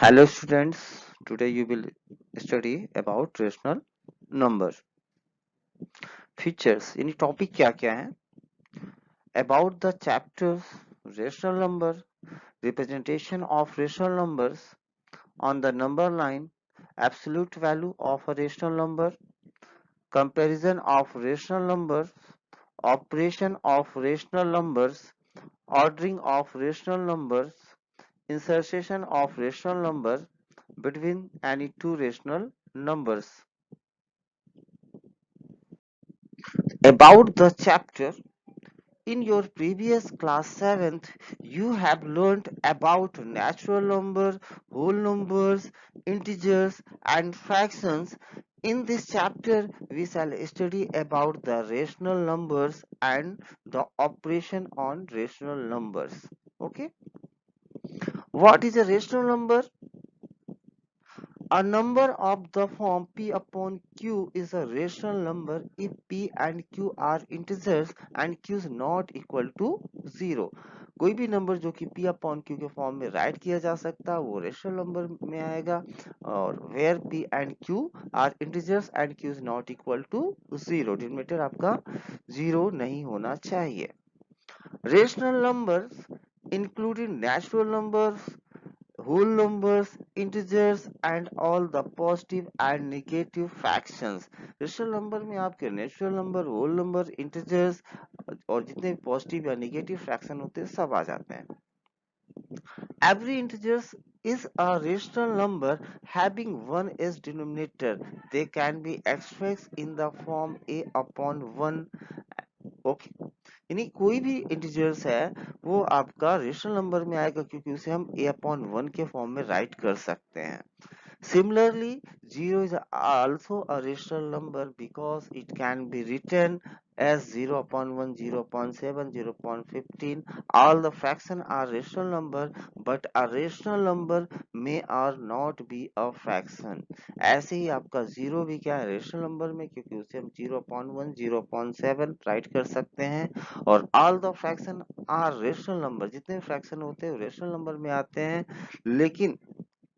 Hello students, today you will study about rational number. Features यानी topic क्या क्या है? About the chapters rational number, representation of rational numbers on the number line, absolute value of a rational number, comparison of rational numbers, operation of rational numbers, ordering of rational numbers, insertion of rational number between any two rational numbers. About the chapter, in your previous class 7th, you have learned about natural numbers, whole numbers, integers and fractions. In this chapter, we shall study about the rational numbers and the operation on rational numbers. Okay. What is a rational number? A number of the form P upon Q is a rational number if P and Q are integers and Q is not equal to 0. कोई भी number जो कि P upon Q के form में right किया जा सकता है वो रेशनल नंबर में आएगा और where P and Q are integers and Q is not equal to 0. Denominator आपका 0 नहीं होना चाहिए. Rational numbers including natural numbers, whole numbers, integers and all the positive and negative fractions. Rational number में आपके natural number, whole number, integers और जितने positive या negative fraction होते हैं सब आ जाते हैं. Every integer is a rational number having one as denominator. They can be expressed in the form a upon 1. Okay यानी कोई भी इंटीजर्स है वो आपका रेशनल नंबर में आएगा क्योंकि उसे हम a upon 1 के फॉर्म में राइट कर सकते हैं. Similarly, 0 is also a rational number because it can be written as 0 upon 1, 0 upon 7, 0 upon 15. All the fractions are rational number, but a rational number may or not be a fraction. ऐसे ही आपका 0 भी क्या है rational number में क्योंकि उसे हम 0 upon 1, 0 upon 7 right कर सकते हैं और all the fraction are rational number. जितने फ्रैक्शन होते हैं रेशनल नंबर में आते हैं लेकिन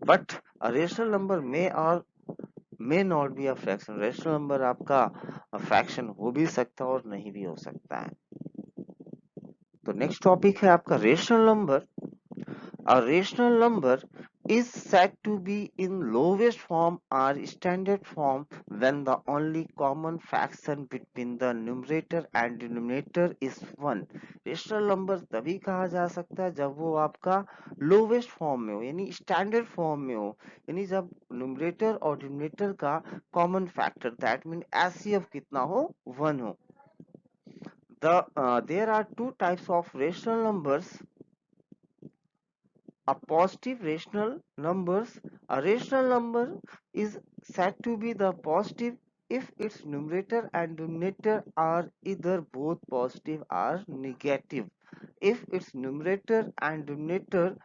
बट रेशनल नंबर में और may not be a fraction. Rational number आपका फ्रैक्शन हो भी सकता है और नहीं भी हो सकता है. तो नेक्स्ट टॉपिक है आपका rational number. A rational number is said to be in lowest form or standard form when the only common fraction between the numerator and denominator is 1. Rational number तभी कहा जा सकता है जब वो आपका लोवेस्ट फॉर्म में हो यानी स्टैंडर्ड फॉर्म में हो यानी जब न्यूमरेटर और डिनोमिनेटर का common factor that mean HCF कितना हो 1 हो. There are two types of rational numbers. A positive rational numbers. A rational number is said to be the positive if its numerator and denominator are either both positive or negative. If its numerator and denominator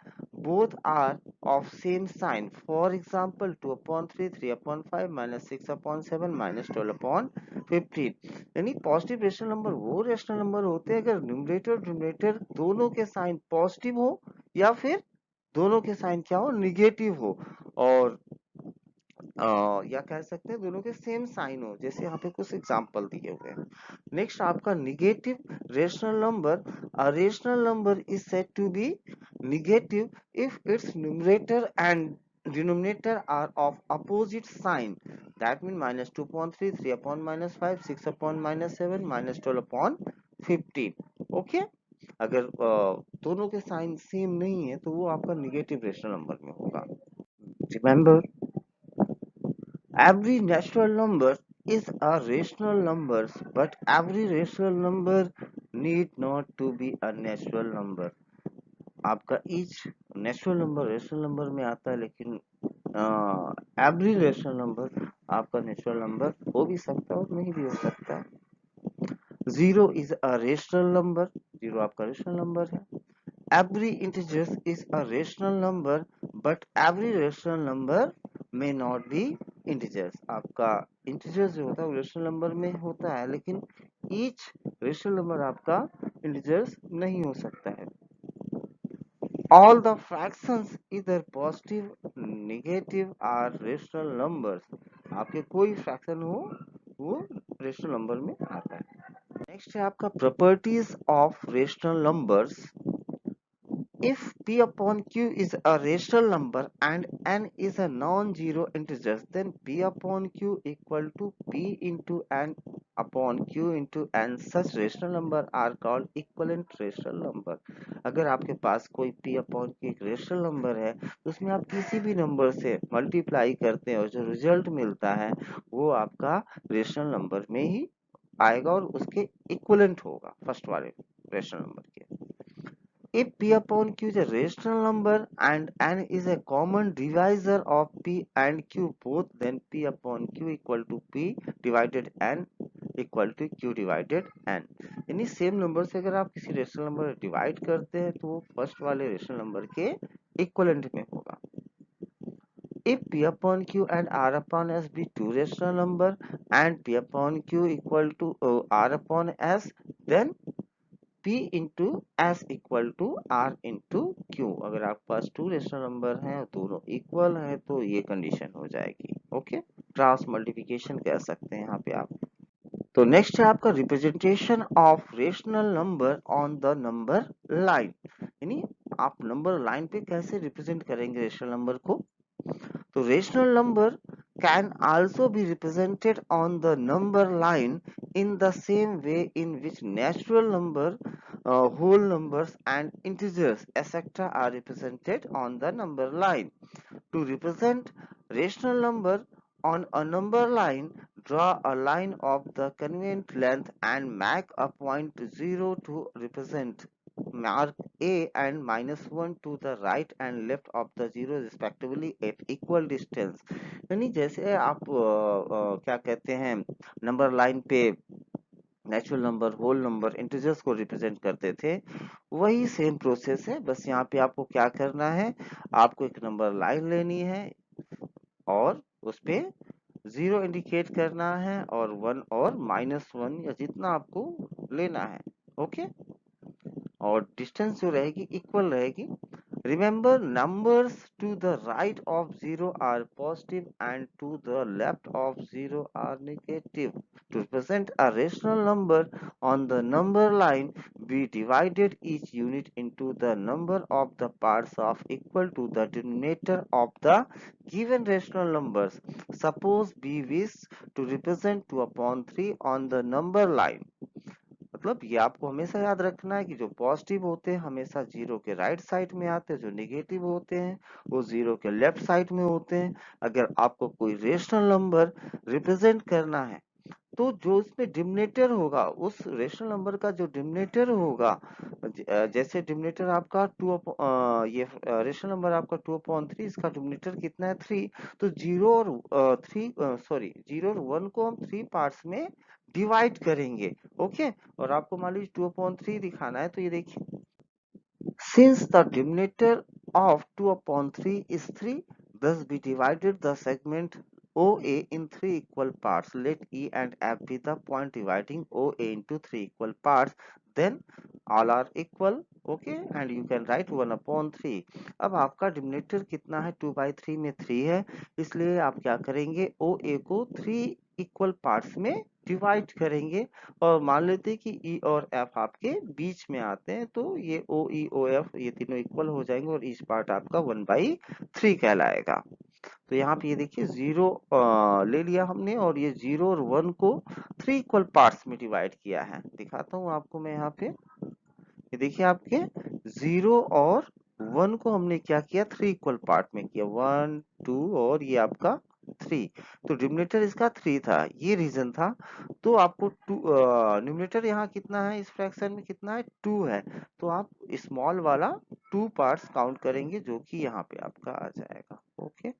both are of same sign. For example, 2 upon 3, 3 upon 5, minus 6 upon 7, minus 12 upon 15. यानी positive rational number वो rational number होते हैं अगर numerator denominator दोनों के sign positive हो या फिर दोनों के साइन क्या हो निगेटिव हो और या कह सकते हैं दोनों के सेम साइन हो जैसे यहाँ पे कुछ एग्जांपल दिए हुए हैं. नेक्स्ट आपका negative rational number. A rational number is said to be negative if its numerator and denominator are of opposite sign. That means minus 2 upon 3, 3 upon minus 5, 6 upon minus 7, minus 12 upon 15. Okay अगर दोनों के sign same नहीं है तो वो आपका negative rational number में होगा. Remember every natural number is a rational number but every rational number need not to be a natural number. आपका each natural number rational number में आता है लेकिन every rational number आपका natural number हो भी सकता है और नहीं भी हो सकता है. 0 is a rational number. 0 आपका rational number है. Every integer is a rational number but every rational number may not be integers. आपका integer जो होता है वो rational number में होता है लेकिन each rational number आपका integers नहीं हो सकता है. all the fractions either positive, negative or rational numbers. आपके कोई फ्रैक्शन हो वो रेशनल नंबर में आता है। नेक्स्ट है आपका properties of rational numbers. If p upon q is a rational number and n is a non-zero integer, then p upon q equal to p into n upon q into n. Such rational number are called equivalent rational number. अगर आपके पास कोई p upon q एक rational number है तो उसमें आप किसी भी नंबर से मल्टीप्लाई करते हैं और जो रिजल्ट मिलता है वो आपका रेशनल नंबर में ही आएगा और उसके इक्विवेलेंट होगा फर्स्ट वाले रेशनल नंबर के। If p upon q is a rational number and n is a common divisor of p and q both, then p upon q equal to p divided n equal to q divided n. यानी same number से अगर आप किसी rational number divide करते हैं तो वो first वाले रेशनल नंबर के इक्विवेलेंट में होगा। If p upon q and r upon s be two rational number and p upon q equal to r upon s, then p into S equal to R into Q. अगर आपके पास two rational number हैं और दोनों equal हैं तो ये condition हो जाएगी। ओके, क्रॉस मल्टीप्लिकेशन कह सकते हैं यहाँ पे आप। तो नेक्स्ट है आपका representation of rational number on the number line. यानी आप नंबर लाइन पे कैसे रिप्रेजेंट करेंगे रेशनल नंबर को। तो rational number can also be represented on the number line in the same way in which natural number, whole numbers and integers etc. are represented on the number line. To represent rational number on a number line, draw a line of the convenient length and make a point 0 to represent. Mark A and -1 to the right and left of the zero respectively at equal distance. यानी जैसे आप क्या कहते हैं number line पे natural number, whole number, integers को represent करते थे, वही सेम प्रोसेस है। बस यहाँ पे आपको क्या करना है, आपको एक नंबर लाइन लेनी है और उस पे 0 इंडिकेट करना है और 1 और -1 या जितना आपको लेना है। ओके, और डिस्टेंस जो रहेगी इक्वल रहेगी। Remember numbers to the right of 0 are positive and to the left of 0 are negative. To represent a rational number on the number line, we divided each unit into the number of the parts of equal to the denominator of the given rational numbers. Suppose we wish to represent 2 upon 3 on the number line. मतलब ये आपको हमेशा याद रखना है कि जो positive होते हैं हमेशा जीरो के राइट साइड में आते हैं, जो नेगेटिव होते हैं वो जीरो के लेफ्ट साइड में होते हैं। अगर आपको कोई रेशनल नंबर रिप्रेजेंट करना है तो जो इसमें डिनोमिनेटर होगा, उस रेशनल नंबर का जो डिनोमिनेटर होगा, जैसे डिनोमिनेटर आपका ये रेशनल नंबर आपका 2/3, इसका डिनोमिनेटर कितना है 3, तो 0 और 3 सॉरी 0 और 1 को हम 3 पार्ट्स में डिवाइड करेंगे। ओके, और आपको मान लीजिए 2/3 दिखाना है तो ये देखिए, since the denominator of 2/3 is 3, thus we divided the segment OA in 3 equal parts. Let E and F be the point dividing OA into 3 equal parts. Then all are equal. Okay, and you can write 1/3. अब आपका denominator कितना है, 2/3 में 3 है, इसलिए आप क्या करेंगे, OA को 3 इक्वल पार्ट्स में डिवाइड करेंगे और मान लेते हैं कि ई और एफ आपके बीच में आते हैं, तो ये ओ ई ओ एफ ये तीनों इक्वल हो जाएंगे और ईच पार्ट आपका 1/3 कहलाएगा। तो यहाँ पे ये देखिए 0 ले लिया हमने और ये 0 और 1 को 3 इक्वल पार्ट्स में डिवाइड किया है। दिखाता हूँ आपको मैं यहाँ पे, ये देखिए आपके 0 और 1 को हमने क्या किया, 3 इक्वल पार्ट में किया, 1 2 और ये आपका 3, तो डिनोमिनेटर इसका 3 था, ये रीजन था। तो आपको न्यूमरेटर यहाँ कितना है, इस फ्रैक्शन में कितना है, 2 है, तो आप स्मॉल वाला 2 पार्ट्स काउंट करेंगे जो कि यहाँ पे आपका आ जाएगा। Okay,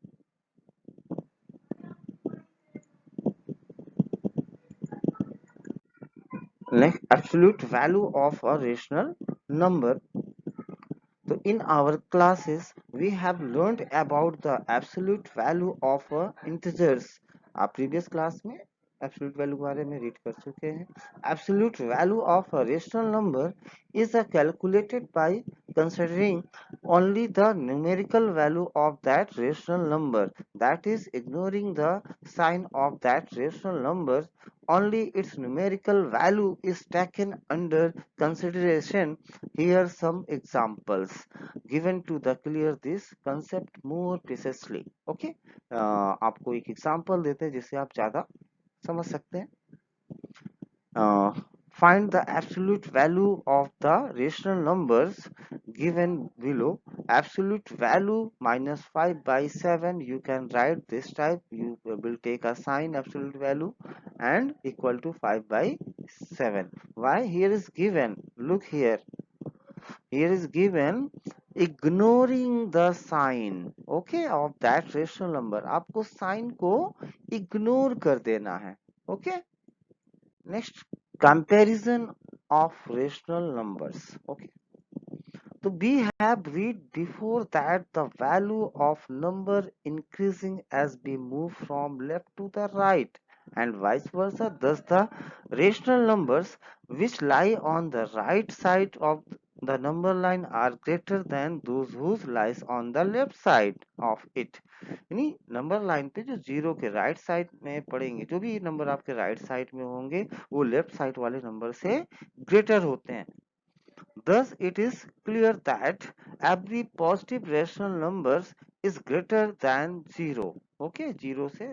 next absolute value of a rational number. So in our classes we have learned about the absolute value of integers। आप प्रीवियस क्लास में एब्सोल्यूट वैल्यू के बारे में रीड कर चुके हैं। Absolute value of a rational number is calculated by considering only the numerical value of that rational number, that is ignoring the sign of that rational number. Only its numerical value is taken under consideration. Here some examples given to the clear this concept more precisely. Okay, आपको एक example देते हैं जिससे आप ज्यादा समझ सकते हैं। Find the absolute value of the rational numbers given below. Absolute value minus 5 by 7, you can write this type. You will take a sign absolute value and equal to 5 by 7. Why? Here is given, look here, here is given ignoring the sign, okay, of that rational number. आपको sign को ignore कर देना है, okay. Next, comparison of rational numbers. Okay. So we have read before that the value of number increasing as we move from left to the right and vice versa. Thus the rational numbers which lie on the right side of the number line are greater than those whose lies on the left side of it. यानी number line पे जो zero के right side में पड़ेंगे, जो भी number आपके right side में होंगे वो लेफ्ट साइड वाले नंबर से ग्रेटर होते हैं। Thus it is clear that every positive rational numbers is greater than zero. Okay, zero से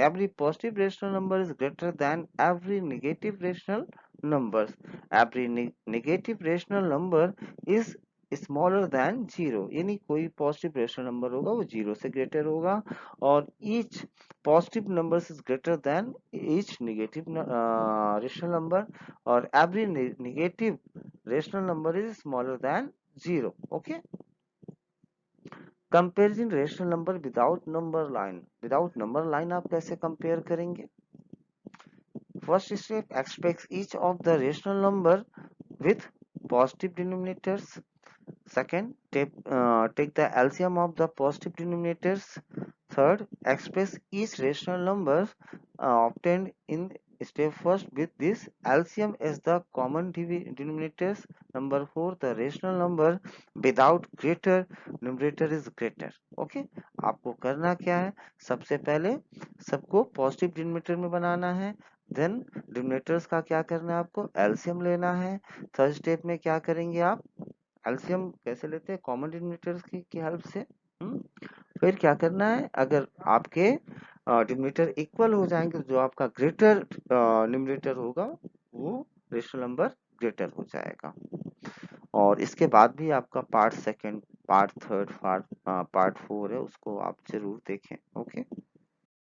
every positive rational number is greater than every negative rational numbers. Every negative rational number is smaller than zero, यानी कोई positive rational number होगा वो zero से greater होगा और each positive number is greater than each negative rational number और every negative rational number is smaller than zero. Okay, comparison rational number without number line. Without number line आप कैसे compare करेंगे? First step, expect each of the rational number with positive denominators. Second, take the LCM of the positive denominators. Third, express each rational number obtained in step first with this LCM as the common denominators. Number 4, the rational number without greater numerator is greater. Okay, आपको करना क्या है? सबसे पहले सबको positive denominator में बनाना है, then denominators का क्या करना है? आपको एलसीएम लेना है। थर्ड स्टेप में क्या करेंगे आप? एलसीएम कैसे लेते हैं? कॉमन डिनोमिनेटर्स की हेल्प से। फिर क्या करना है? अगर आपके डिनोमिनेटर इक्वल हो जाएंगे, जो आपका ग्रेटर न्यूमरेटर होगा वो रेशनल नंबर ग्रेटर हो जाएगा। और इसके बाद भी आपका part second, part third, part 4 है, उसको आप जरूर देखें। ओके।